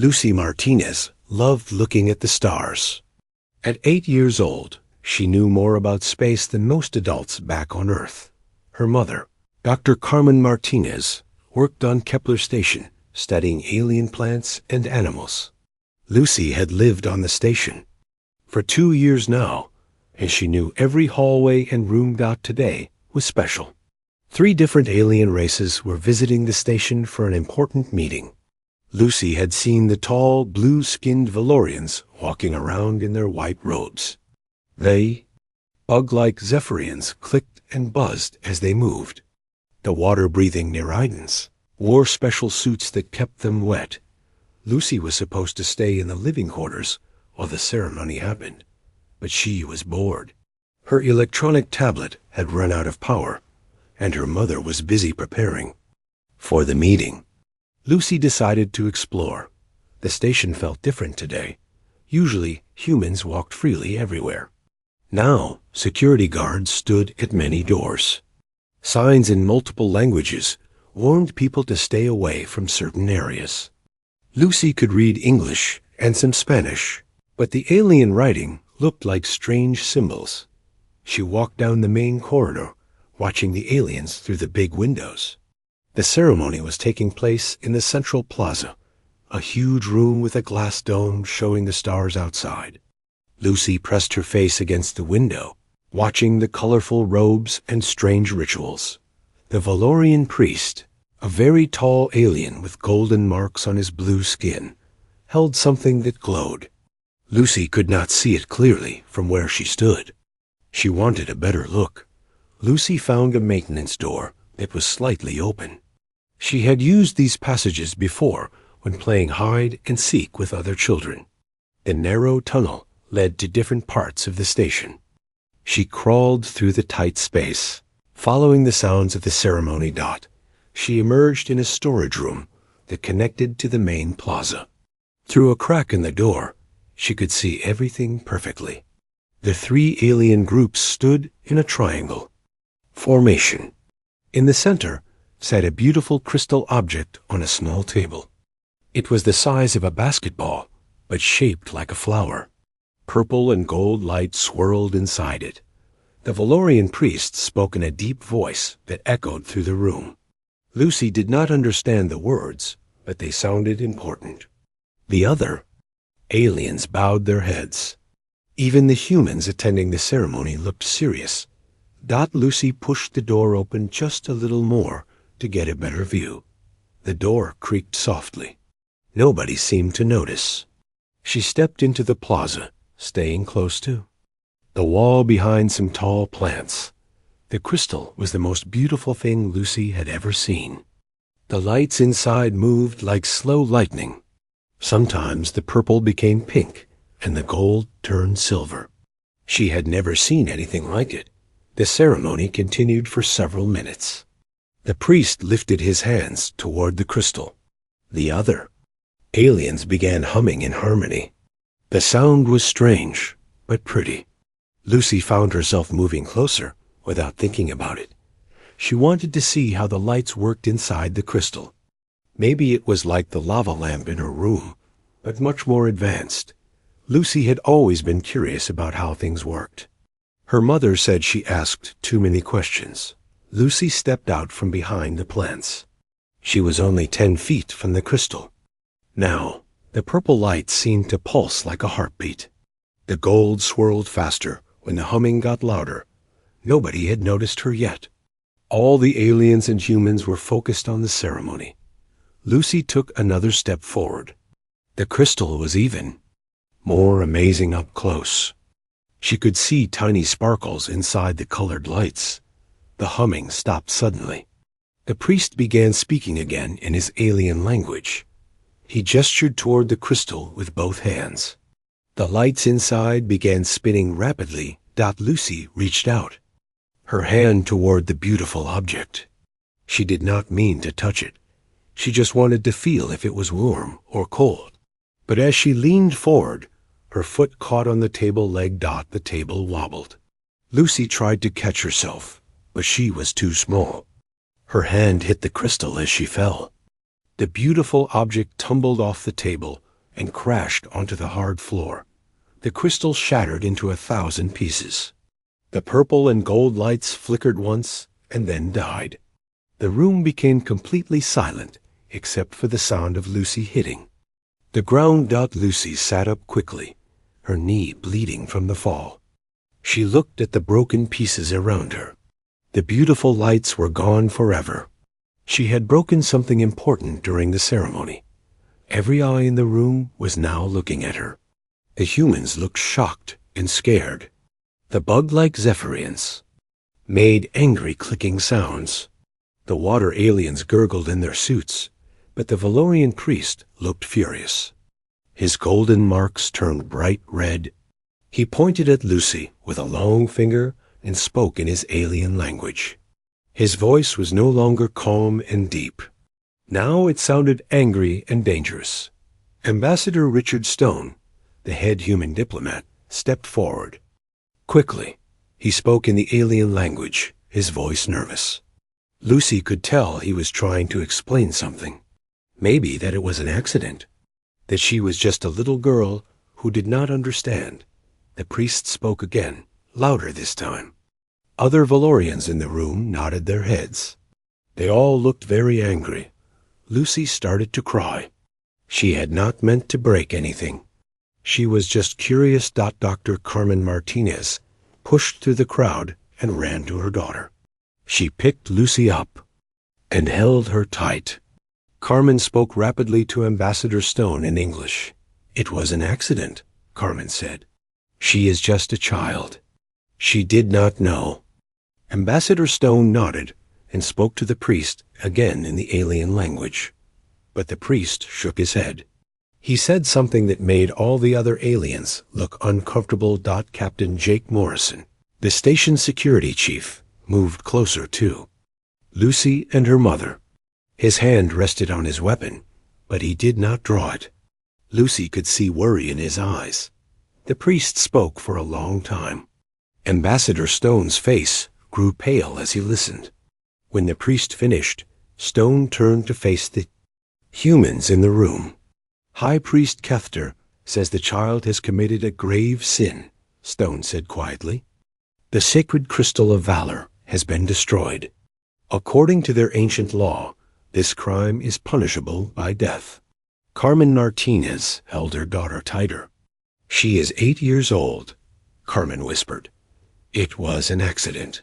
Lucy Martinez loved looking at the stars. At 8 years old, she knew more about space than most adults back on Earth. Her mother, Dr. Carmen Martinez, worked on Kepler Station, studying alien plants and animals. Lucy had lived on the station for 2 years now, and she knew every hallway and room dot today was special. 3 different alien races were visiting the station for an important meeting. Lucy had seen the tall, blue-skinned Valorians walking around in their white robes. They, bug-like Zephyrians, clicked and buzzed as they moved. The water-breathing Nereidans wore special suits that kept them wet. Lucy was supposed to stay in the living quarters while the ceremony happened, but she was bored. Her electronic tablet had run out of power, and her mother was busy preparing for the meeting. Lucy decided to explore. The station felt different today. Usually, humans walked freely everywhere. Now, security guards stood at many doors. Signs in multiple languages warned people to stay away from certain areas. Lucy could read English and some Spanish, but the alien writing looked like strange symbols. She walked down the main corridor, watching the aliens through the big windows. The ceremony was taking place in the central plaza, a huge room with a glass dome showing the stars outside. Lucy pressed her face against the window, watching the colorful robes and strange rituals. The Valorian priest, a very tall alien with golden marks on his blue skin, held something that glowed. Lucy could not see it clearly from where she stood. She wanted a better look. Lucy found a maintenance door that was slightly open. She had used these passages before when playing hide and seek with other children. The narrow tunnel led to different parts of the station. She crawled through the tight space. Following the sounds of the ceremony dot, she emerged in a storage room that connected to the main plaza. Through a crack in the door, she could see everything perfectly. The 3 alien groups stood in a triangle formation. In the center sat a beautiful crystal object on a small table. It was the size of a basketball, but shaped like a flower. Purple and gold light swirled inside it. The Valorian priest spoke in a deep voice that echoed through the room. Lucy did not understand the words, but they sounded important. The other aliens bowed their heads. Even the humans attending the ceremony looked serious. Lucy pushed the door open just a little more to get a better view. The door creaked softly. Nobody seemed to notice. She stepped into the plaza, staying close to the wall behind some tall plants. The crystal was the most beautiful thing Lucy had ever seen. The lights inside moved like slow lightning. Sometimes the purple became pink, and the gold turned silver. She had never seen anything like it. The ceremony continued for several minutes. The priest lifted his hands toward the crystal. The other aliens began humming in harmony. The sound was strange, but pretty. Lucy found herself moving closer without thinking about it. She wanted to see how the lights worked inside the crystal. Maybe it was like the lava lamp in her room, but much more advanced. Lucy had always been curious about how things worked. Her mother said she asked too many questions. Lucy stepped out from behind the plants. She was only 10 feet from the crystal. Now, the purple light seemed to pulse like a heartbeat. The gold swirled faster when the humming got louder. Nobody had noticed her yet. All the aliens and humans were focused on the ceremony. Lucy took another step forward. The crystal was even more amazing up close. She could see tiny sparkles inside the colored lights. The humming stopped suddenly. The priest began speaking again in his alien language. He gestured toward the crystal with both hands. The lights inside began spinning rapidly. Lucy reached out, her hand toward the beautiful object. She did not mean to touch it. She just wanted to feel if it was warm or cold. But as she leaned forward, her foot caught on the table leg. The table wobbled. Lucy tried to catch herself, but she was too small. Her hand hit the crystal as she fell. The beautiful object tumbled off the table, and crashed onto the hard floor. The crystal shattered into 1,000 pieces. The purple and gold lights flickered once and then died. The room became completely silent, except for the sound of Lucy hitting. The ground. Lucy sat up quickly, her knee bleeding from the fall. She looked at the broken pieces around her. The beautiful lights were gone forever. She had broken something important during the ceremony. Every eye in the room was now looking at her. The humans looked shocked and scared. The bug-like Zephyrians made angry clicking sounds. The water aliens gurgled in their suits, but the Valorian priest looked furious. His golden marks turned bright red. He pointed at Lucy with a long finger and spoke in his alien language. His voice was no longer calm and deep. Now it sounded angry and dangerous. Ambassador Richard Stone, the head human diplomat, stepped forward. Quickly, he spoke in the alien language, his voice nervous. Lucy could tell he was trying to explain something. Maybe that it was an accident, that she was just a little girl who did not understand. The priest spoke again, louder this time. Other Valorians in the room nodded their heads. They all looked very angry. Lucy started to cry. She had not meant to break anything. She was just curious. Dr. Carmen Martinez pushed through the crowd and ran to her daughter. She picked Lucy up and held her tight. Carmen spoke rapidly to Ambassador Stone in English. "It was an accident," Carmen said. "She is just a child. She did not know." Ambassador Stone nodded and spoke to the priest again in the alien language. But the priest shook his head. He said something that made all the other aliens look uncomfortable. Captain Jake Morrison, the station security chief, moved closer too. Lucy and her mother. His hand rested on his weapon, but he did not draw it. Lucy could see worry in his eyes. The priest spoke for a long time. Ambassador Stone's face grew pale as he listened. When the priest finished, Stone turned to face the humans in the room. "High Priest Kethter says the child has committed a grave sin," Stone said quietly. "The sacred crystal of valor has been destroyed. According to their ancient law, this crime is punishable by death." Carmen Martinez held her daughter tighter. "She is 8 years old," Carmen whispered. "It was an accident."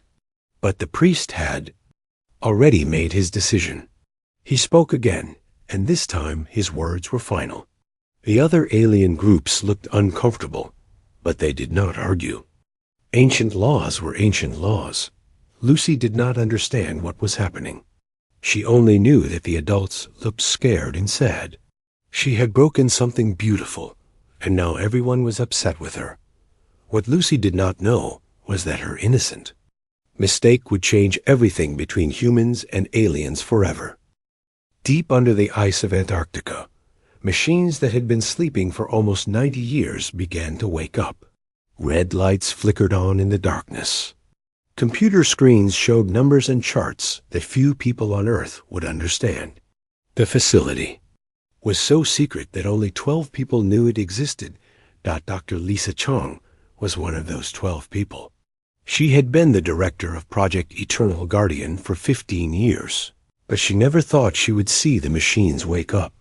But the priest had already made his decision. He spoke again, and this time his words were final. The other alien groups looked uncomfortable, but they did not argue. Ancient laws were ancient laws. Lucy did not understand what was happening. She only knew that the adults looked scared and sad. She had broken something beautiful, and now everyone was upset with her. What Lucy did not know was that her innocent mistake would change everything between humans and aliens forever. Deep under the ice of Antarctica, machines that had been sleeping for almost 90 years began to wake up. Red lights flickered on in the darkness. Computer screens showed numbers and charts that few people on Earth would understand. The facility was so secret that only 12 people knew it existed. Dr. Lisa Chong was one of those 12 people. She had been the director of Project Eternal Guardian for 15 years, but she never thought she would see the machines wake up.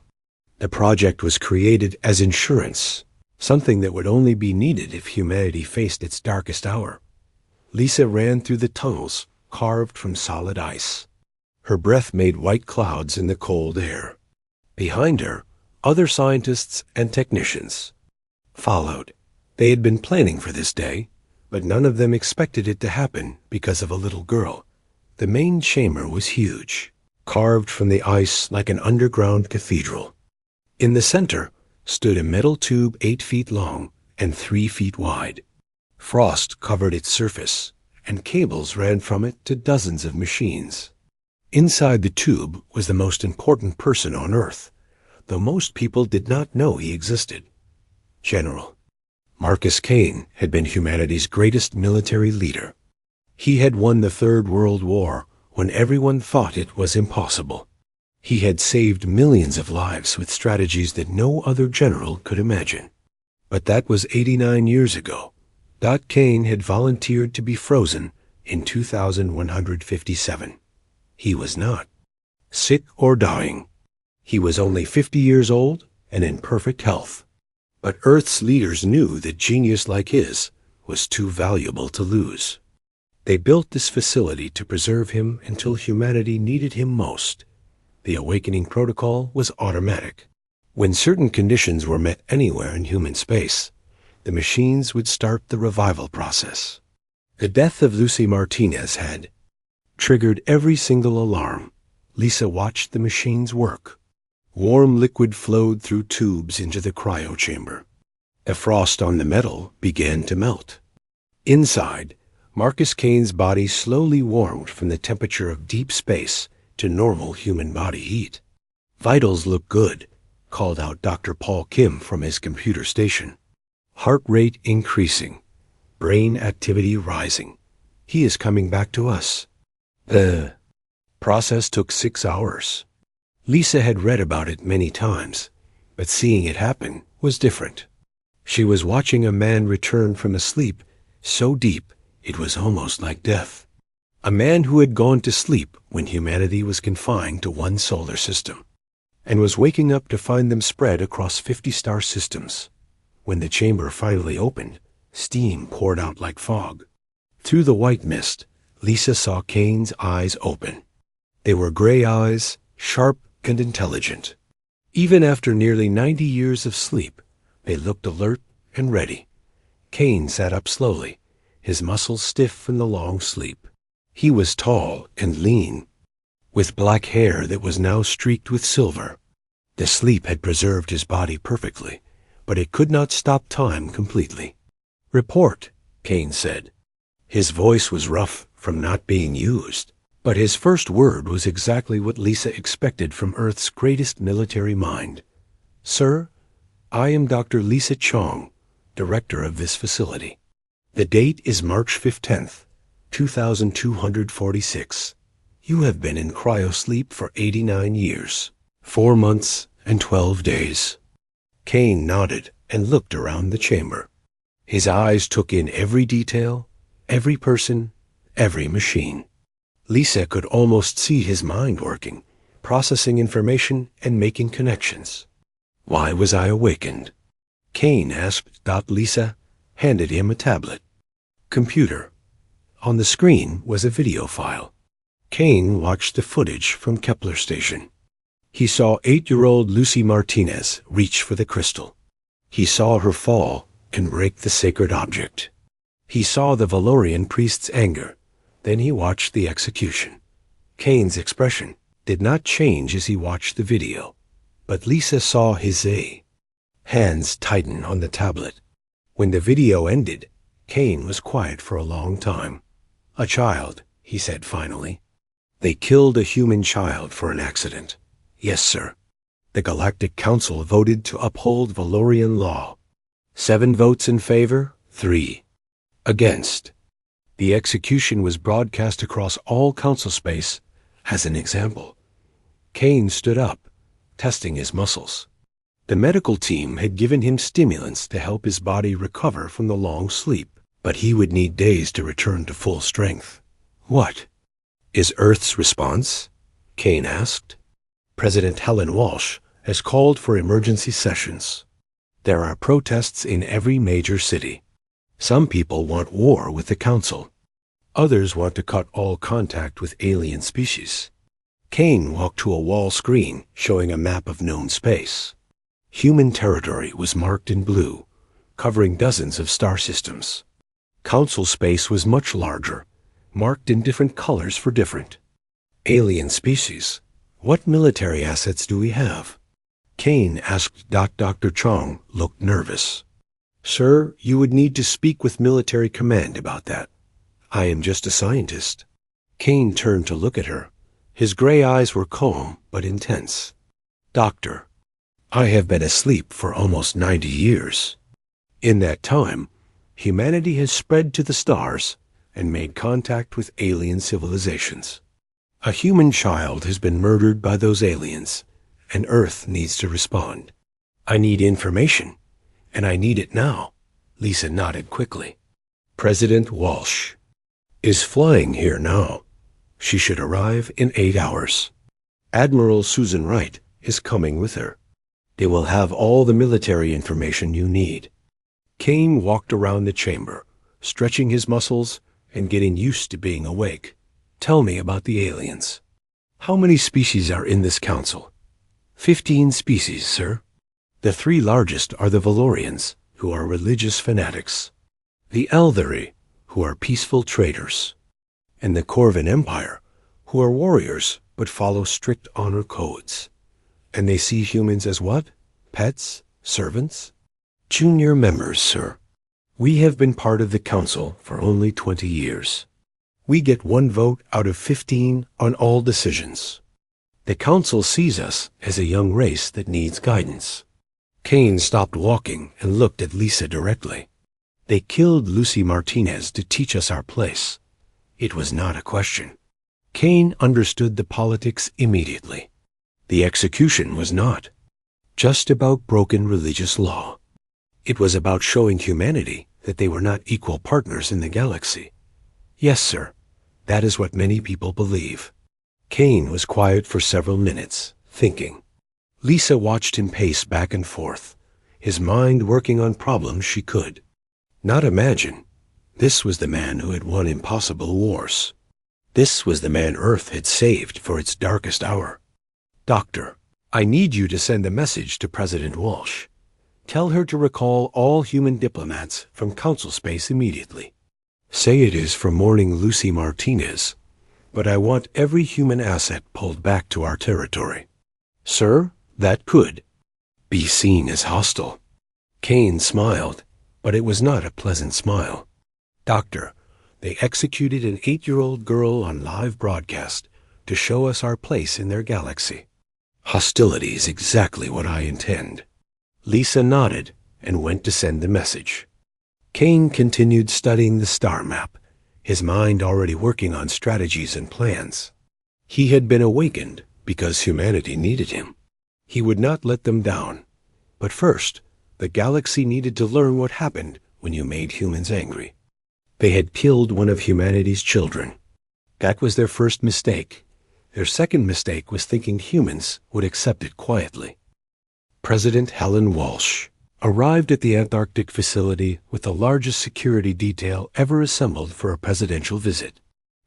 The project was created as insurance, something that would only be needed if humanity faced its darkest hour. Lisa ran through the tunnels carved from solid ice. Her breath made white clouds in the cold air. Behind her, other scientists and technicians followed. They had been planning for this day, but none of them expected it to happen because of a little girl. The main chamber was huge, carved from the ice like an underground cathedral. In the center stood a metal tube 8 feet long and 3 feet wide. Frost covered its surface, and cables ran from it to dozens of machines. Inside the tube was the most important person on Earth, though most people did not know he existed. General Marcus Kane had been humanity's greatest military leader. He had won the Third World War when everyone thought it was impossible. He had saved millions of lives with strategies that no other general could imagine. But that was 89 years ago. Kane had volunteered to be frozen in 2157. He was not sick or dying. He was only 50 years old and in perfect health. But Earth's leaders knew that genius like his was too valuable to lose. They built this facility to preserve him until humanity needed him most. The awakening protocol was automatic. When certain conditions were met anywhere in human space, the machines would start the revival process. The death of Lucy Martinez had triggered every single alarm. Lisa watched the machines work. Warm liquid flowed through tubes into the cryo chamber. The frost on the metal began to melt. Inside, Marcus Kane's body slowly warmed from the temperature of deep space to normal human body heat. "Vitals look good," called out Dr. Paul Kim from his computer station. "Heart rate increasing. Brain activity rising. He is coming back to us." The process took 6 hours. Lisa had read about it many times, but seeing it happen was different. She was watching a man return from a sleep so deep it was almost like death. A man who had gone to sleep when humanity was confined to one solar system, and was waking up to find them spread across 50 star systems. When the chamber finally opened, steam poured out like fog. Through the white mist, Lisa saw Kane's eyes open. They were gray eyes, sharp and intelligent. Even after nearly 90 years of sleep, they looked alert and ready. Kane sat up slowly, his muscles stiff from the long sleep. He was tall and lean, with black hair that was now streaked with silver. The sleep had preserved his body perfectly, but it could not stop time completely. "Report," Kane said. His voice was rough from not being used, but his first word was exactly what Lisa expected from Earth's greatest military mind. "Sir, I am Dr. Lisa Chong, director of this facility. The date is March 15th, 2246. You have been in cryosleep for 89 years, 4 months and 12 days. Kane nodded and looked around the chamber. His eyes took in every detail, every person, every machine. Lisa could almost see his mind working, processing information and making connections. "Why was I awakened?" Kane asked. Lisa handed him a tablet. "Computer." On the screen was a video file. Kane watched the footage from Kepler Station. He saw 8-year-old Lucy Martinez reach for the crystal. He saw her fall and break the sacred object. He saw the Valorian priest's anger. Then he watched the execution. Kane's expression did not change as he watched the video, but Lisa saw his hands tighten on the tablet. When the video ended, Kane was quiet for a long time. "A child," he said finally. "They killed a human child for an accident." "Yes, sir." The Galactic Council voted to uphold Valorian law. 7 votes in favor, 3 against. The execution was broadcast across all council space as an example. Kane stood up, testing his muscles. The medical team had given him stimulants to help his body recover from the long sleep, but he would need days to return to full strength. "What is Earth's response?" Kane asked. "President Helen Walsh has called for emergency sessions. There are protests in every major city. Some people want war with the Council. Others want to cut all contact with alien species." Kane walked to a wall screen showing a map of known space. Human territory was marked in blue, covering dozens of star systems. Council space was much larger, marked in different colors for different alien species. "What military assets do we have?" Kane asked. Dr. Chong looked nervous. "Sir, you would need to speak with military command about that. I am just a scientist." Kane turned to look at her. His gray eyes were calm but intense. "Doctor, I have been asleep for almost 90 years. In that time, humanity has spread to the stars and made contact with alien civilizations. A human child has been murdered by those aliens, and Earth needs to respond. I need information, and I need it now. Lisa nodded quickly. President Walsh is flying here now. She should arrive in 8 hours. Admiral Susan Wright is coming with her. They will have all the military information you need. Kane walked around the chamber, stretching his muscles and getting used to being awake. Tell me about the aliens. How many species are in this council? 15 species, sir. The 3 largest are the Valorians, who are religious fanatics, the Eldari, who are peaceful traders, and the Corvan Empire, who are warriors but follow strict honor codes. And they see humans as what? Pets? Servants? Junior members, sir. We have been part of the council for only 20 years. We get 1 vote out of 15 on all decisions. The council sees us as a young race that needs guidance. Kane stopped walking and looked at Lisa directly. They killed Lucy Martinez to teach us our place. It was not a question. Kane understood the politics immediately. The execution was not just about broken religious law. It was about showing humanity that they were not equal partners in the galaxy. Yes, sir. That is what many people believe. Kane was quiet for several minutes, thinking. Lisa watched him pace back and forth, his mind working on problems she could not imagine. This was the man who had won impossible wars. This was the man Earth had saved for its darkest hour. Doctor, I need you to send a message to President Walsh. Tell her to recall all human diplomats from council space immediately. Say it is for mourning Lucy Martinez, but I want every human asset pulled back to our territory. Sir, that could be seen as hostile. Kane smiled, but it was not a pleasant smile. Doctor, they executed an 8-year-old girl on live broadcast to show us our place in their galaxy. Hostility is exactly what I intend. Lisa nodded and went to send the message. Kane continued studying the star map, his mind already working on strategies and plans. He had been awakened because humanity needed him. He would not let them down. But first, the galaxy needed to learn what happened when you made humans angry. They had killed one of humanity's children. That was their first mistake. Their second mistake was thinking humans would accept it quietly. President Helen Walsh arrived at the Antarctic facility with the largest security detail ever assembled for a presidential visit.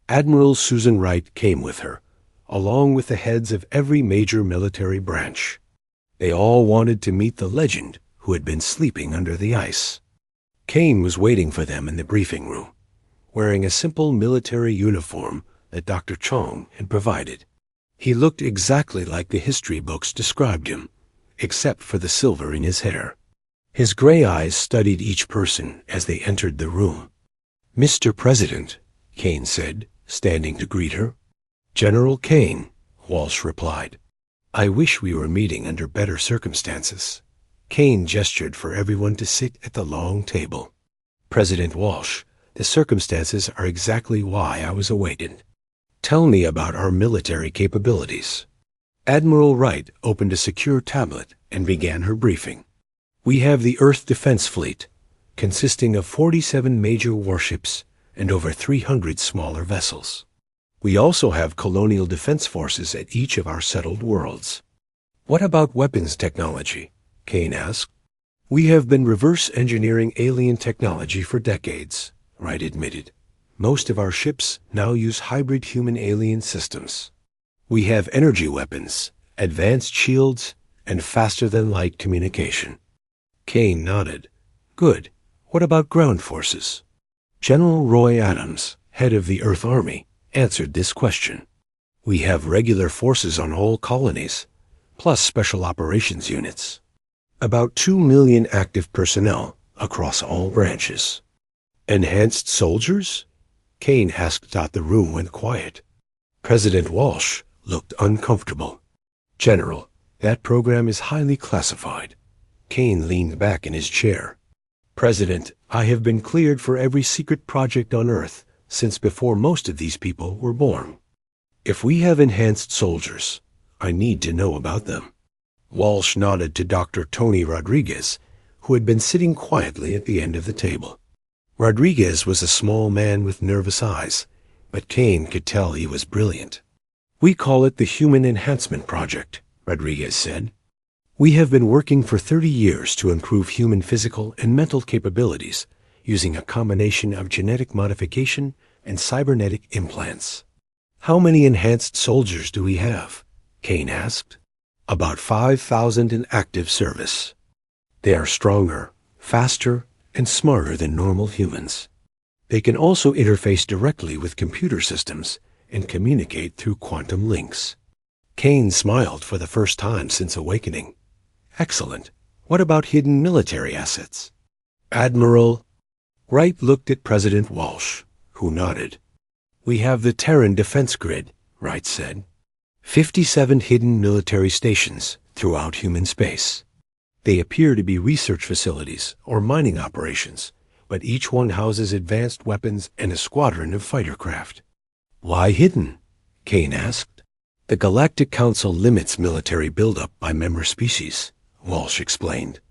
Admiral Susan Wright came with her, along with the heads of every major military branch. They all wanted to meet the legend who had been sleeping under the ice. Kane was waiting for them in the briefing room, wearing a simple military uniform that Dr. Chong had provided. He looked exactly like the history books described him, except for the silver in his hair. His gray eyes studied each person as they entered the room. Mr. President, Kane said, standing to greet her. General Kane, Walsh replied. I wish we were meeting under better circumstances. Kane gestured for everyone to sit at the long table. President Walsh, the circumstances are exactly why I was awakened. Tell me about our military capabilities. Admiral Wright opened a secure tablet and began her briefing. We have the Earth Defense Fleet, consisting of 47 major warships and over 300 smaller vessels. We also have colonial defense forces at each of our settled worlds. What about weapons technology? Kane asked. We have been reverse engineering alien technology for decades, Wright admitted. Most of our ships now use hybrid human-alien systems. We have energy weapons, advanced shields, and faster-than-light communication. Kane nodded. Good. What about ground forces? General Roy Adams, head of the Earth Army, answered this question. We have regular forces on all colonies, plus special operations units. About 2 million active personnel across all branches. Enhanced soldiers? Kane asked out. The room went quiet. President Walsh looked uncomfortable. General, that program is highly classified. Kane leaned back in his chair. President, I have been cleared for every secret project on Earth since before most of these people were born. If we have enhanced soldiers, I need to know about them. Walsh nodded to Dr. Tony Rodriguez, who had been sitting quietly at the end of the table. Rodriguez was a small man with nervous eyes, but Kane could tell he was brilliant. We call it the Human Enhancement Project, Rodriguez said. We have been working for 30 years to improve human physical and mental capabilities using a combination of genetic modification and cybernetic implants. How many enhanced soldiers do we have? Kane asked. About 5,000 in active service. They are stronger, faster, and smarter than normal humans. They can also interface directly with computer systems and communicate through quantum links. Kane smiled for the first time since awakening. Excellent. What about hidden military assets? Admiral Wright looked at President Walsh, who nodded. We have the Terran Defense Grid, Wright said. 57 hidden military stations throughout human space. They appear to be research facilities or mining operations, but each one houses advanced weapons and a squadron of fighter craft. Why hidden? Kane asked. The Galactic Council limits military buildup by member species, Walsh explained.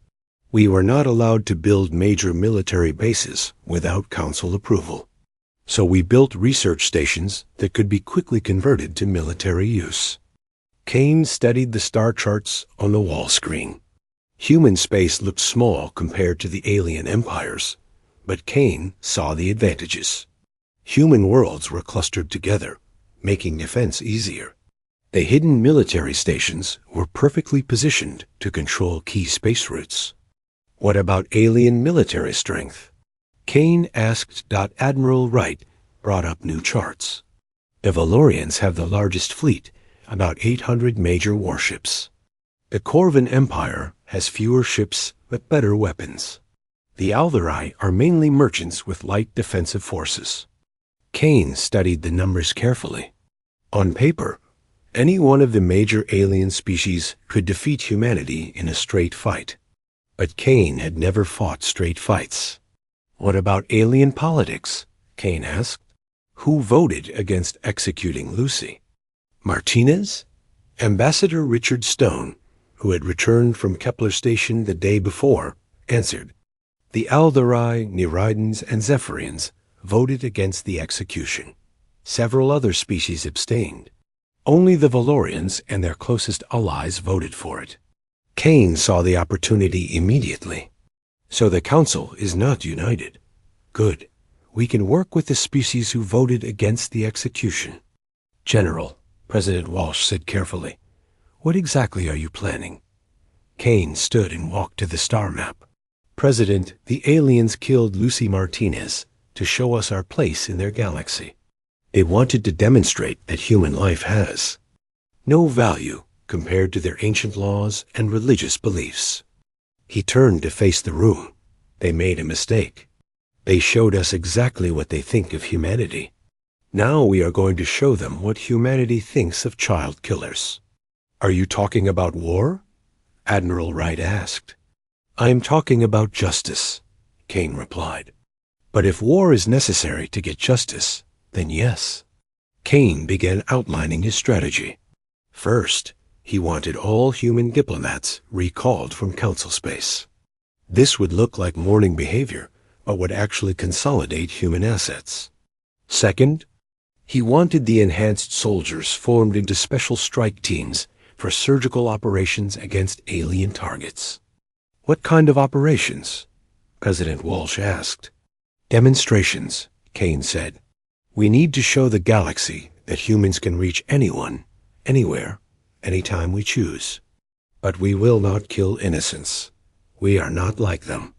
We were not allowed to build major military bases without Council approval. So we built research stations that could be quickly converted to military use. Kane studied the star charts on the wall screen. Human space looked small compared to the alien empires, but Kane saw the advantages. Human worlds were clustered together, making defense easier. The hidden military stations were perfectly positioned to control key space routes. What about alien military strength? Kane asked. Admiral Wright brought up new charts. The Valorians have the largest fleet, about 800 major warships. The Corvan Empire has fewer ships but better weapons. The Alderai are mainly merchants with light defensive forces. Kane studied the numbers carefully. On paper, any one of the major alien species could defeat humanity in a straight fight. But Kane had never fought straight fights. What about alien politics? Kane asked. Who voted against executing Lucy? Martinez? Ambassador Richard Stone, who had returned from Kepler Station the day before, answered. The Alderai, Nereidans, and Zephyrians voted against the execution. Several other species abstained. Only the Valorians and their closest allies voted for it. Kane saw the opportunity immediately. So the Council is not united. Good. We can work with the species who voted against the execution. General, President Walsh said carefully, what exactly are you planning? Kane stood and walked to the star map. President, the aliens killed Lucy Martinez to show us our place in their galaxy. They wanted to demonstrate that human life has no value compared to their ancient laws and religious beliefs. He turned to face the room. They made a mistake. They showed us exactly what they think of humanity. Now we are going to show them what humanity thinks of child killers. Are you talking about war? Admiral Wright asked. I am talking about justice, Kane replied. But if war is necessary to get justice, then yes. Kane began outlining his strategy. First, he wanted all human diplomats recalled from Council space. This would look like mourning behavior, but would actually consolidate human assets. Second, he wanted the enhanced soldiers formed into special strike teams for surgical operations against alien targets. What kind of operations? President Walsh asked. Demonstrations, Kane said. We need to show the galaxy that humans can reach anyone, anywhere, anytime we choose. But we will not kill innocents. We are not like them.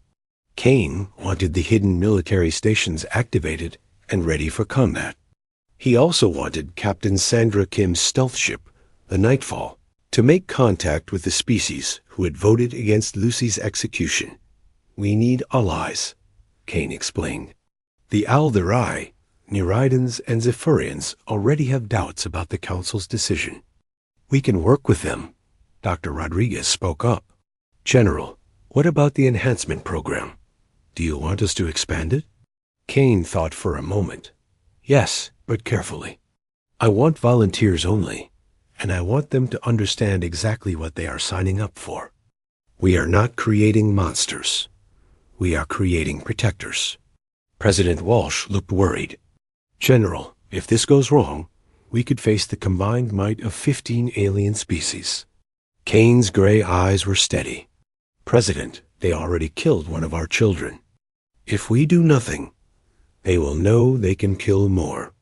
Kane wanted the hidden military stations activated and ready for combat. He also wanted Captain Sandra Kim's stealth ship, the Nightfall, to make contact with the species who had voted against Lucy's execution. We need allies, Kane explained. The Alderai, Nereidans, and Zephyrians already have doubts about the Council's decision. We can work with them. Dr. Rodriguez spoke up. General, what about the enhancement program? Do you want us to expand it? Kane thought for a moment. Yes, but carefully. I want volunteers only, and I want them to understand exactly what they are signing up for. We are not creating monsters. We are creating protectors. President Walsh looked worried. General, if this goes wrong, we could face the combined might of 15 alien species. Kane's gray eyes were steady. President, they already killed one of our children. If we do nothing, they will know they can kill more.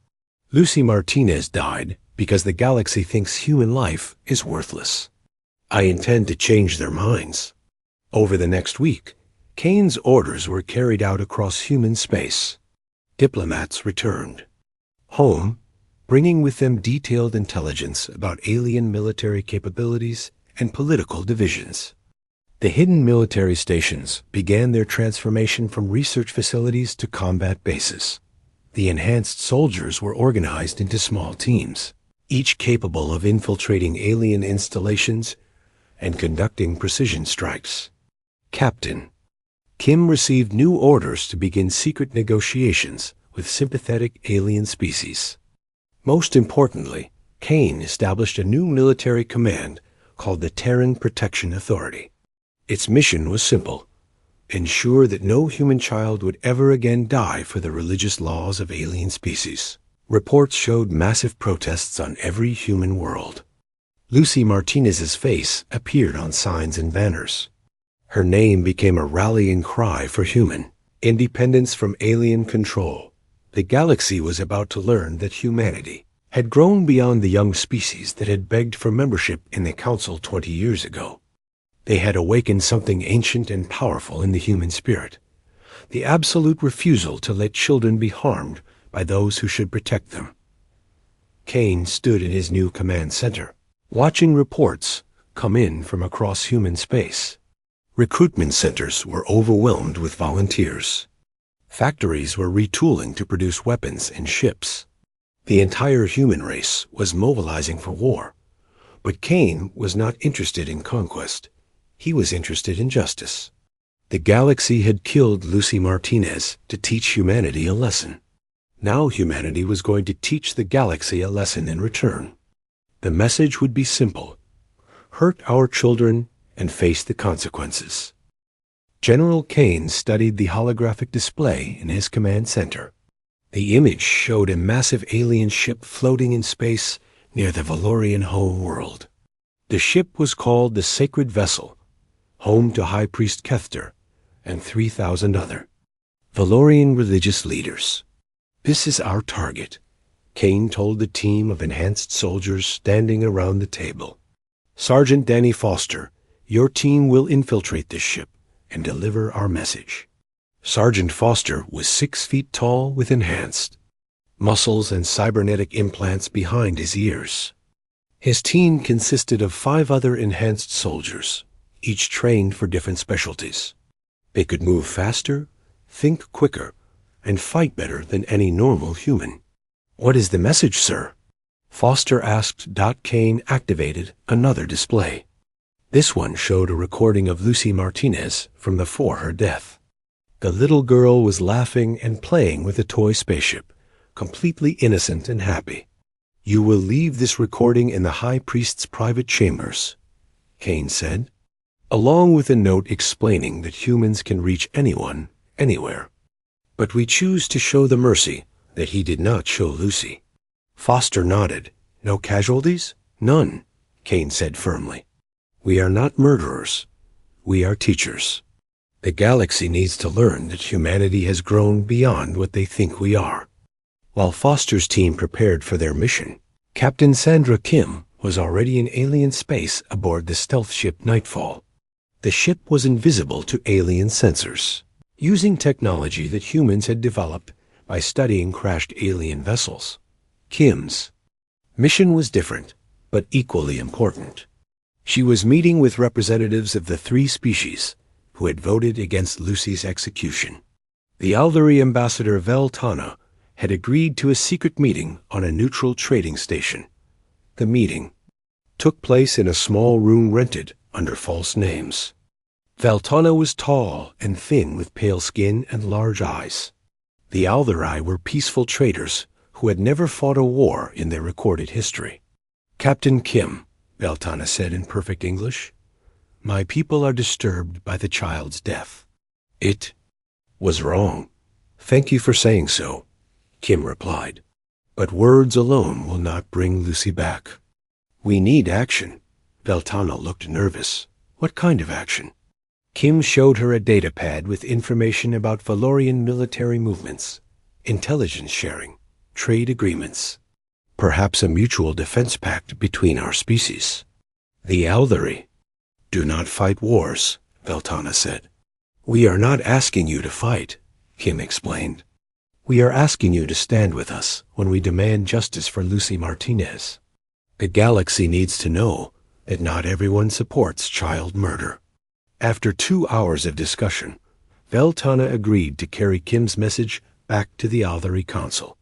Lucy Martinez died because the galaxy thinks human life is worthless. I intend to change their minds. Over the next week, Kane's orders were carried out across human space. Diplomats returned home, bringing with them detailed intelligence about alien military capabilities and political divisions. The hidden military stations began their transformation from research facilities to combat bases. The enhanced soldiers were organized into small teams, each capable of infiltrating alien installations and conducting precision strikes. Captain Kim received new orders to begin secret negotiations with sympathetic alien species. Most importantly, Kane established a new military command called the Terran Protection Authority. Its mission was simple: ensure that no human child would ever again die for the religious laws of alien species. Reports showed massive protests on every human world. Lucy Martinez's face appeared on signs and banners. Her name became a rallying cry for human independence from alien control. The galaxy was about to learn that humanity had grown beyond the young species that had begged for membership in the Council 20 years ago. They had awakened something ancient and powerful in the human spirit, the absolute refusal to let children be harmed by those who should protect them. Kane stood in his new command center, watching reports come in from across human space. Recruitment centers were overwhelmed with volunteers. Factories were retooling to produce weapons and ships. The entire human race was mobilizing for war. But Kane was not interested in conquest. He was interested in justice. The galaxy had killed Lucy Martinez to teach humanity a lesson. Now humanity was going to teach the galaxy a lesson in return. The message would be simple: hurt our children and face the consequences. General Kane studied the holographic display in his command center. The image showed a massive alien ship floating in space near the Valorian home world. The ship was called the Sacred Vessel, home to High Priest Kethter and 3,000 other Valorian religious leaders. This is our target, Kane told the team of enhanced soldiers standing around the table. Sergeant Danny Foster, your team will infiltrate this ship and deliver our message. Sergeant Foster was 6 feet tall with enhanced muscles and cybernetic implants behind his ears. His team consisted of 5 other enhanced soldiers, each trained for different specialties. They could move faster, think quicker, and fight better than any normal human. What is the message, sir? Foster asked. Kane activated another display. This one showed a recording of Lucy Martinez from before her death. The little girl was laughing and playing with a toy spaceship, completely innocent and happy. You will leave this recording in the High Priest's private chambers, Kane said, along with a note explaining that humans can reach anyone, anywhere. But we choose to show the mercy that he did not show Lucy. Foster nodded. No casualties? None, Kane said firmly. We are not murderers. We are teachers. The galaxy needs to learn that humanity has grown beyond what they think we are. While Foster's team prepared for their mission, Captain Sandra Kim was already in alien space aboard the stealth ship Nightfall. The ship was invisible to alien sensors, using technology that humans had developed by studying crashed alien vessels. Kim's mission was different, but equally important. She was meeting with representatives of the 3 species who had voted against Lucy's execution. The Aldari ambassador Veltana had agreed to a secret meeting on a neutral trading station. The meeting took place in a small room rented under false names. Veltana was tall and thin with pale skin and large eyes. The Aldari were peaceful traders who had never fought a war in their recorded history. "Captain Kim," Veltana said in perfect English, "my people are disturbed by the child's death." "It was wrong. Thank you for saying so," Kim replied. "But words alone will not bring Lucy back. We need action." Veltana looked nervous. "What kind of action?" Kim showed her a data pad with information about Valorian military movements, intelligence sharing, trade agreements, perhaps a mutual defense pact between our species. "The Aldari do not fight wars," Veltana said. "We are not asking you to fight," Kim explained. "We are asking you to stand with us when we demand justice for Lucy Martinez. The galaxy needs to know that not everyone supports child murder." After 2 hours of discussion, Veltana agreed to carry Kim's message back to the Aldari Council.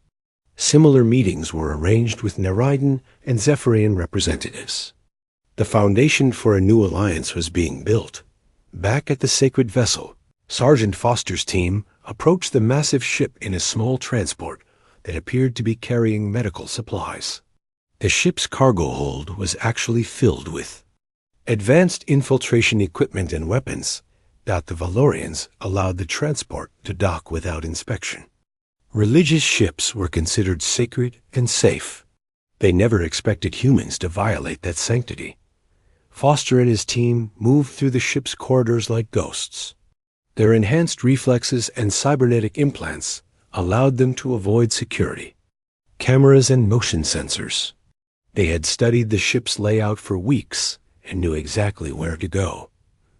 Similar meetings were arranged with Narration and Zephyrian representatives. The foundation for a new alliance was being built. Back at the sacred vessel, Sergeant Foster's team approached the massive ship in a small transport that appeared to be carrying medical supplies. The ship's cargo hold was actually filled with advanced infiltration equipment and weapons that the Valorians allowed the transport to dock without inspection. Religious ships were considered sacred and safe. They never expected humans to violate that sanctity. Foster and his team moved through the ship's corridors like ghosts. Their enhanced reflexes and cybernetic implants allowed them to avoid security, cameras and motion sensors. They had studied the ship's layout for weeks and knew exactly where to go.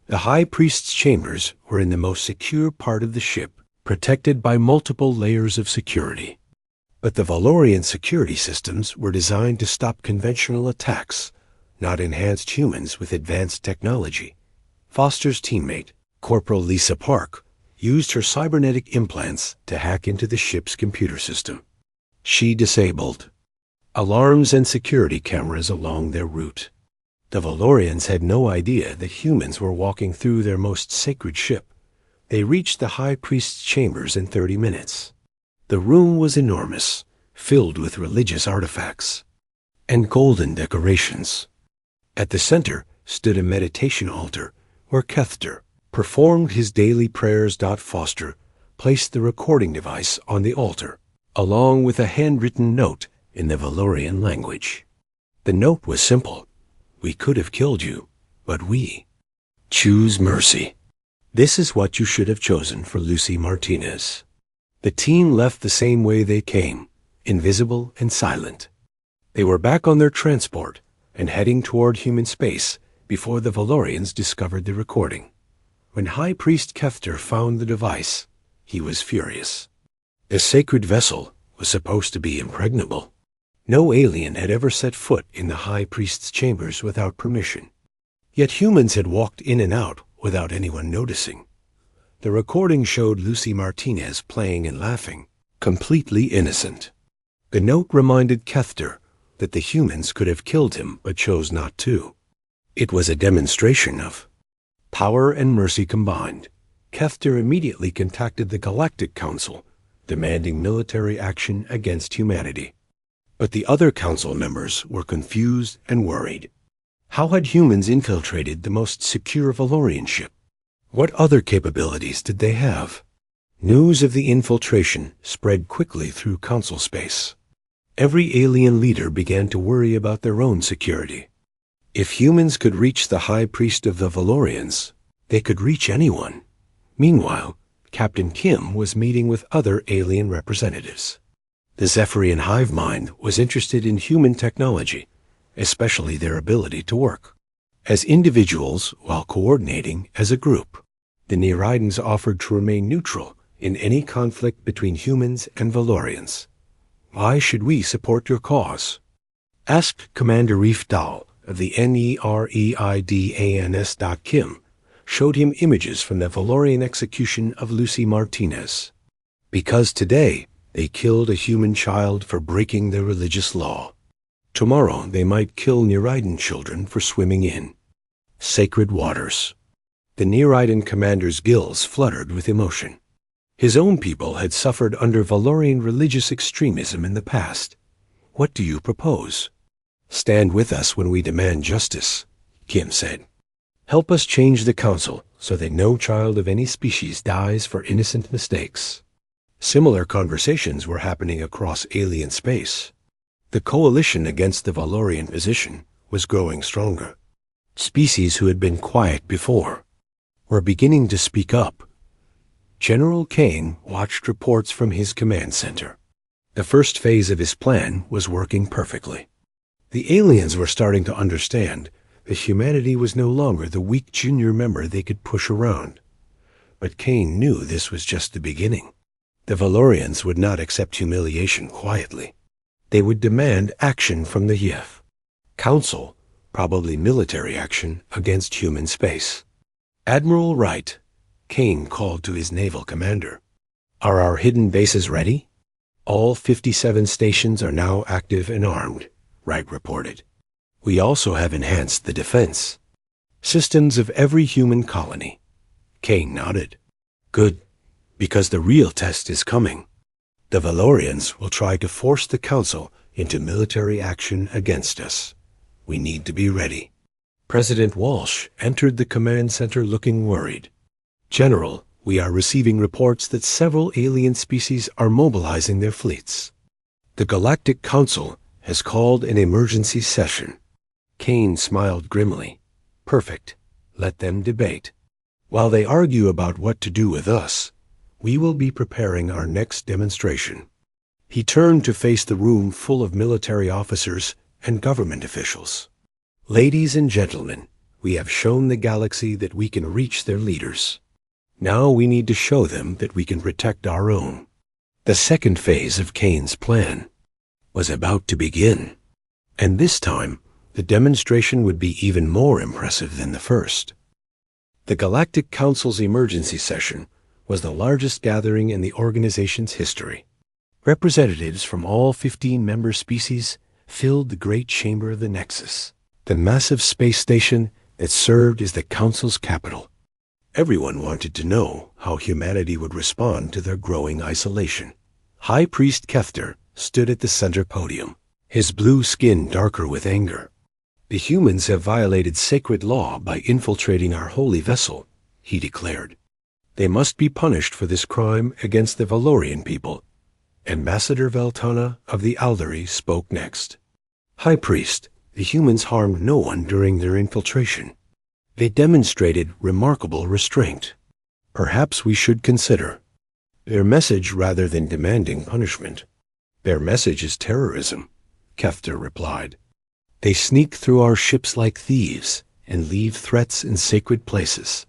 The High Priest's chambers were in the most secure part of the ship, protected by multiple layers of security. But the Valorian security systems were designed to stop conventional attacks, not enhanced humans with advanced technology. Foster's teammate, Corporal Lisa Park, used her cybernetic implants to hack into the ship's computer system. She disabled alarms and security cameras along their route. The Valorians had no idea that humans were walking through their most sacred ship. They reached the High Priest's chambers in 30 minutes. The room was enormous, filled with religious artifacts and golden decorations. At the center stood a meditation altar where Kethter performed his daily prayers. Foster placed the recording device on the altar, along with a handwritten note in the Valorian language. The note was simple. "We could have killed you, but we choose mercy. This is what you should have chosen for Lucy Martinez." The team left the same way they came, invisible and silent. They were back on their transport and heading toward human space before the Valorians discovered the recording. When High Priest Kethter found the device, he was furious. The sacred vessel was supposed to be impregnable. No alien had ever set foot in the High Priest's chambers without permission. Yet humans had walked in and out without anyone noticing. The recording showed Lucy Martinez playing and laughing, completely innocent. The note reminded Kethter that the humans could have killed him but chose not to. It was a demonstration of power and mercy combined. Kethter immediately contacted the Galactic Council, demanding military action against humanity. But the other council members were confused and worried. How had humans infiltrated the most secure Valorian ship? What other capabilities did they have? News of the infiltration spread quickly through council space. Every alien leader began to worry about their own security. If humans could reach the High Priest of the Valorians, they could reach anyone. Meanwhile, Captain Kim was meeting with other alien representatives. The Zephyrian hive mind was interested in human technology, especially their ability to work as individuals while coordinating as a group. The Nereidans offered to remain neutral in any conflict between humans and Valorians. "Why should we support your cause?" asked Commander Reef Dahl of the Nereidans. Kim showed him images from the Valorian execution of Lucy Martinez. "Because today they killed a human child for breaking their religious law. Tomorrow they might kill Nereidan children for swimming in sacred waters." The Nereidan commander's gills fluttered with emotion. His own people had suffered under Valorian religious extremism in the past. What do you propose? Stand with us when we demand justice, Kim said. Help us change the council so that no child of any species dies for innocent mistakes. Similar conversations were happening across alien space. The coalition against the Valorian position was growing stronger. Species who had been quiet before were beginning to speak up. General Kane watched reports from his command center. The first phase of his plan was working perfectly. The aliens were starting to understand that humanity was no longer the weak junior member they could push around. But Kane knew this was just the beginning. The Valorians would not accept humiliation quietly. They would demand action from the HFY Council, probably military action against human space. Admiral Wright, Kane called to his naval commander. Are our hidden bases ready? All 57 stations are now active and armed, Wright reported. We also have enhanced the defense systems of every human colony. Kane nodded. Good, because the real test is coming. The Valorians will try to force the Council into military action against us. We need to be ready. President Walsh entered the command center looking worried. General, we are receiving reports that several alien species are mobilizing their fleets. The Galactic Council has called an emergency session. Kane smiled grimly. Perfect. Let them debate. While they argue about what to do with us, we will be preparing our next demonstration. He turned to face the room full of military officers and government officials. Ladies and gentlemen, we have shown the galaxy that we can reach their leaders. Now we need to show them that we can protect our own. The second phase of Kane's plan was about to begin, and this time the demonstration would be even more impressive than the first. The Galactic Council's emergency session was the largest gathering in the organization's history. Representatives from all 15 member species filled the great chamber of the Nexus, the massive space station that served as the Council's capital. Everyone wanted to know how humanity would respond to their growing isolation. High Priest Kefter stood at the center podium, his blue skin darker with anger. The humans have violated sacred law by infiltrating our holy vessel, he declared. They must be punished for this crime against the Valorian people. Ambassador Veltana of the Aldari spoke next. High Priest, the humans harmed no one during their infiltration. They demonstrated remarkable restraint. Perhaps we should consider their message rather than demanding punishment. Their message is terrorism, Kefter replied. They sneak through our ships like thieves and leave threats in sacred places.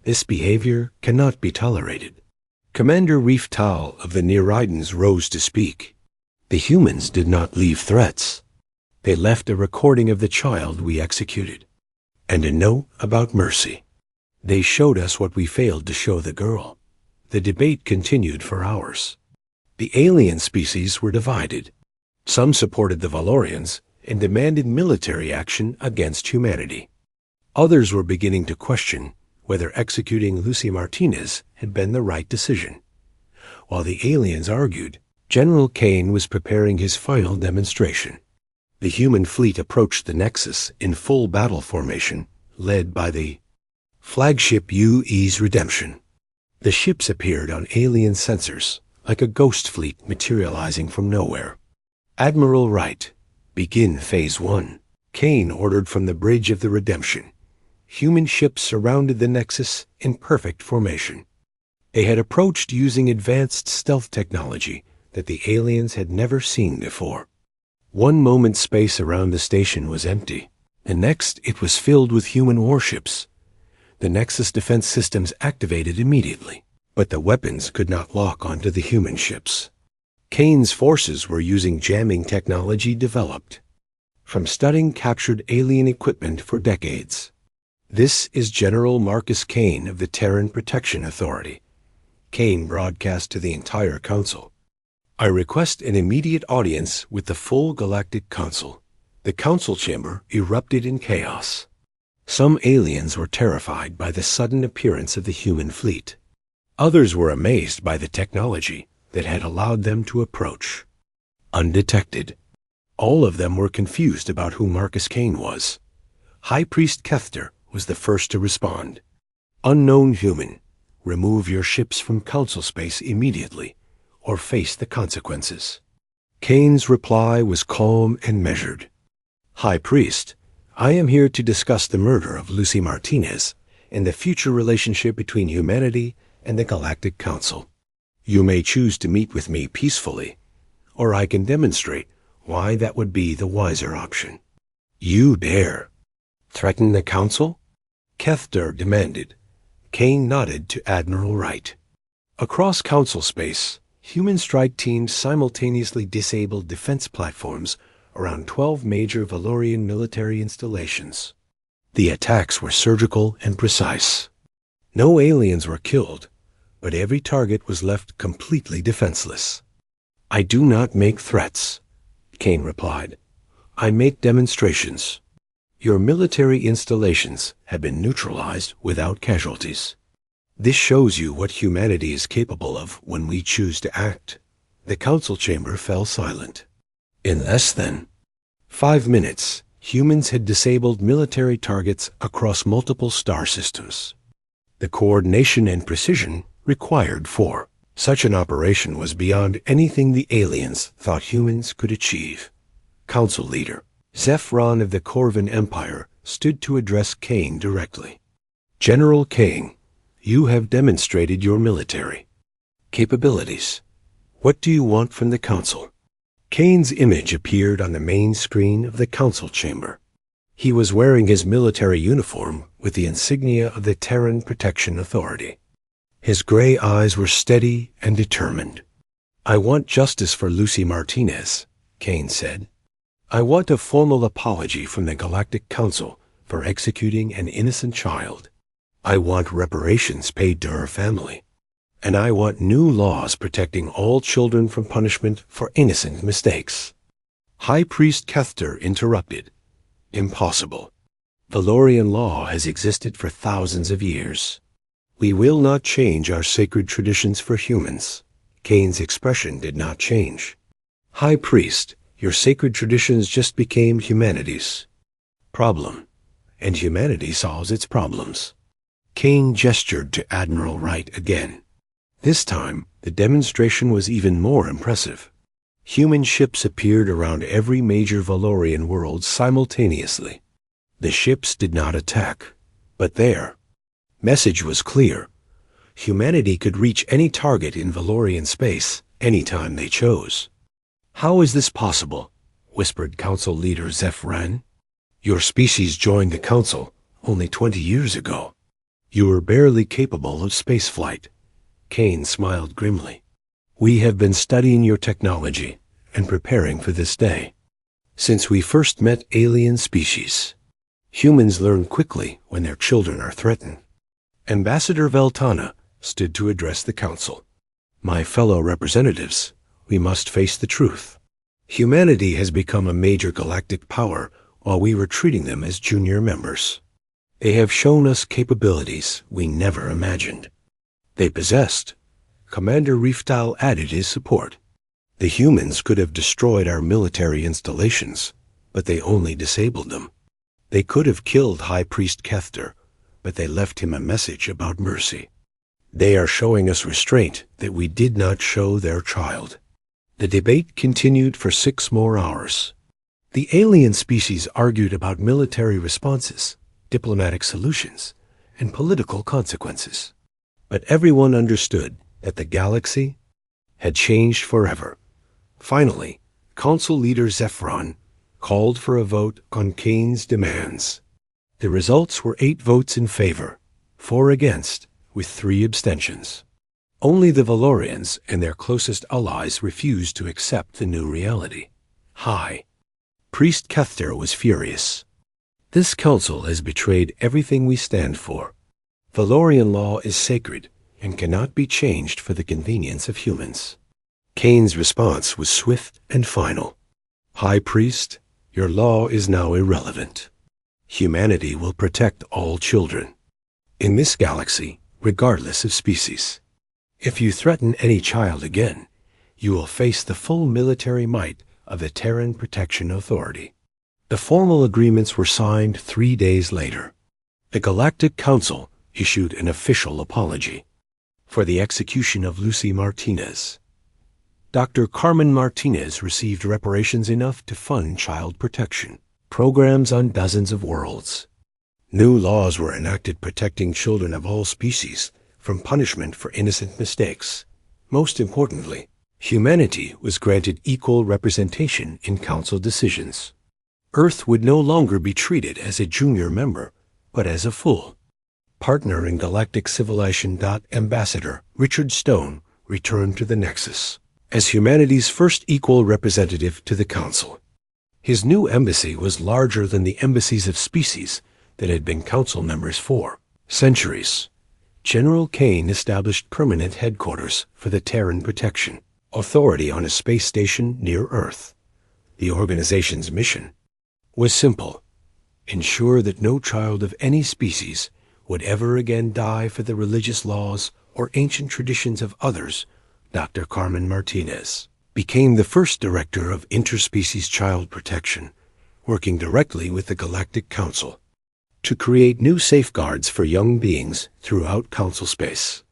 This behavior cannot be tolerated. Commander Reef Tal of the Nereidans rose to speak. The humans did not leave threats. They left a recording of the child we executed, and a note about mercy. They showed us what we failed to show the girl. The debate continued for hours. The alien species were divided. Some supported the Valorians and demanded military action against humanity. Others were beginning to question whether executing Lucy Martinez had been the right decision. While the aliens argued, General Kane was preparing his final demonstration. The human fleet approached the Nexus in full battle formation, led by the flagship UE's Redemption. The ships appeared on alien sensors, like a ghost fleet materializing from nowhere. Admiral Wright, begin Phase 1. Kane ordered from the bridge of the Redemption. Human ships surrounded the Nexus in perfect formation. They had approached using advanced stealth technology that the aliens had never seen before. One moment space around the station was empty. The next it was filled with human warships. The Nexus defense systems activated immediately, but the weapons could not lock onto the human ships. Kane's forces were using jamming technology developed from studying captured alien equipment for decades. This is General Marcus Kane of the Terran Protection Authority. Kane broadcast to the entire Council. I request an immediate audience with the full Galactic Council. The Council chamber erupted in chaos. Some aliens were terrified by the sudden appearance of the human fleet. Others were amazed by the technology that had allowed them to approach undetected. All of them were confused about who Marcus Kane was. High Priest Kethter was the first to respond. Unknown human, remove your ships from council space immediately, or face the consequences. Kane's reply was calm and measured. High Priest, I am here to discuss the murder of Lucy Martinez and the future relationship between humanity and the Galactic Council. You may choose to meet with me peacefully, or I can demonstrate why that would be the wiser option. You dare threaten the Council? Kethter demanded. Kane nodded to Admiral Wright. Across Council space, human strike teams simultaneously disabled defense platforms around 12 major Valorian military installations. The attacks were surgical and precise. No aliens were killed, but every target was left completely defenseless. I do not make threats, Kane replied. I make demonstrations. Your military installations have been neutralized without casualties. This shows you what humanity is capable of when we choose to act. The council chamber fell silent. In less than 5 minutes, humans had disabled military targets across multiple star systems. The coordination and precision required for such an operation was beyond anything the aliens thought humans could achieve. Council leader Zephron of the Corvan Empire stood to address Kane directly. General Kane, you have demonstrated your military capabilities. What do you want from the Council? Kane's image appeared on the main screen of the council chamber. He was wearing his military uniform with the insignia of the Terran Protection Authority. His gray eyes were steady and determined. I want justice for Lucy Martinez, Kane said. I want a formal apology from the Galactic Council for executing an innocent child. I want reparations paid to her family. And I want new laws protecting all children from punishment for innocent mistakes. High Priest Kethter interrupted. Impossible. Valorian law has existed for thousands of years. We will not change our sacred traditions for humans. Kane's expression did not change. High Priest, your sacred traditions just became humanity's problem, and humanity solves its problems. Kane gestured to Admiral Wright again. This time, the demonstration was even more impressive. Human ships appeared around every major Valorian world simultaneously. The ships did not attack, but their message was clear. Humanity could reach any target in Valorian space anytime they chose. How is this possible? Whispered Council Leader Zephran. Your species joined the Council only 20 years ago. You were barely capable of spaceflight. Kane smiled grimly. We have been studying your technology and preparing for this day. Since we first met alien species, humans learn quickly when their children are threatened. Ambassador Veltana stood to address the Council. My fellow representatives, we must face the truth. Humanity has become a major galactic power while we were treating them as junior members. They have shown us capabilities we never imagined. They possessed. Commander Riftal added his support. The humans could have destroyed our military installations, but they only disabled them. They could have killed High Priest Kethter, but they left him a message about mercy. They are showing us restraint that we did not show their child. The debate continued for 6 more hours. The alien species argued about military responses, diplomatic solutions, and political consequences. But everyone understood that the galaxy had changed forever. Finally, Council Leader Zephron called for a vote on Kane's demands. The results were 8 votes in favor, 4 against, with 3 abstentions. Only the Valorians and their closest allies refused to accept the new reality. High Priest Kethter was furious. This council has betrayed everything we stand for. Valorian law is sacred and cannot be changed for the convenience of humans. Kane's response was swift and final. High Priest, your law is now irrelevant. Humanity will protect all children in this galaxy, regardless of species. If you threaten any child again, you will face the full military might of the Terran Protection Authority. The formal agreements were signed 3 days later. The Galactic Council issued an official apology for the execution of Lucy Martinez. Dr. Carmen Martinez received reparations enough to fund child protection programs on dozens of worlds. New laws were enacted protecting children of all species from punishment for innocent mistakes. Most importantly, humanity was granted equal representation in council decisions. Earth would no longer be treated as a junior member, but as a full partner in galactic civilization. Ambassador Richard Stone returned to the Nexus as humanity's first equal representative to the Council. His new embassy was larger than the embassies of species that had been council members for centuries. General Kane established permanent headquarters for the Terran Protection Authority on a space station near Earth. The organization's mission was simple: ensure that no child of any species would ever again die for the religious laws or ancient traditions of others. Dr. Carmen Martinez became the first director of interspecies child protection, working directly with the Galactic Council to create new safeguards for young beings throughout council space.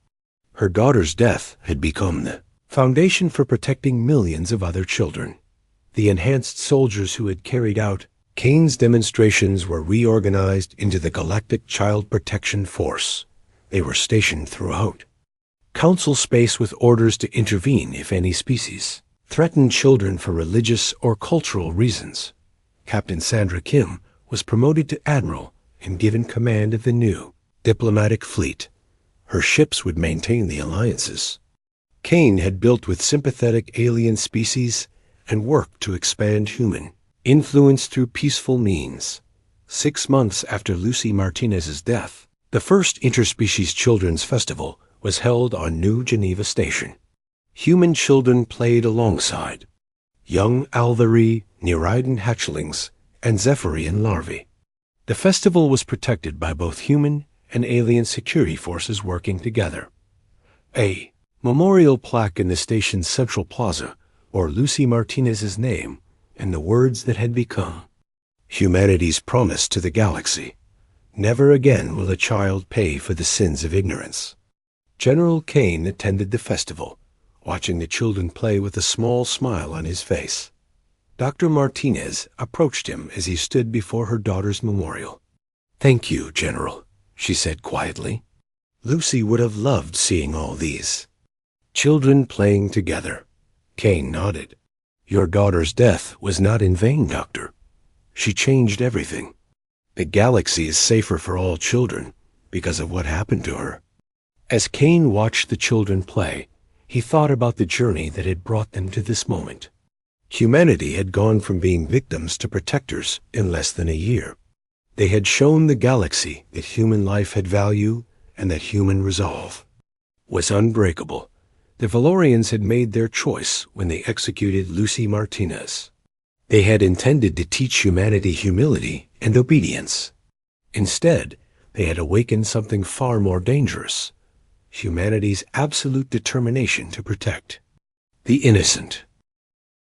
Her daughter's death had become the foundation for protecting millions of other children. The enhanced soldiers who had carried out Kane's demonstrations were reorganized into the Galactic Child Protection Force. They were stationed throughout council space with orders to intervene if any species threatened children for religious or cultural reasons. Captain Sandra Kim was promoted to admiral and given command of the new diplomatic fleet. Her ships would maintain the alliances Kane had built with sympathetic alien species and worked to expand human influence through peaceful means. 6 months after Lucy Martinez's death, the first Interspecies Children's Festival was held on New Geneva Station. Human children played alongside young Alvari, Nereiden hatchlings, and Zephyrian larvae. The festival was protected by both human and alien security forces working together. A memorial plaque in the station's central plaza bore Lucy Martinez's name and the words that had become humanity's promise to the galaxy: never again will a child pay for the sins of ignorance. General Kane attended the festival, watching the children play with a small smile on his face. Dr. Martinez approached him as he stood before her daughter's memorial. "Thank you, General," she said quietly. Lucy would have loved seeing all these children playing together. Kane nodded. "Your daughter's death was not in vain, Doctor. She changed everything. The galaxy is safer for all children because of what happened to her." As Kane watched the children play, he thought about the journey that had brought them to this moment. Humanity had gone from being victims to protectors in less than a year. They had shown the galaxy that human life had value and that human resolve was unbreakable. The Valorians had made their choice when they executed Lucy Martinez. They had intended to teach humanity humility and obedience. Instead, they had awakened something far more dangerous: humanity's absolute determination to protect the innocent.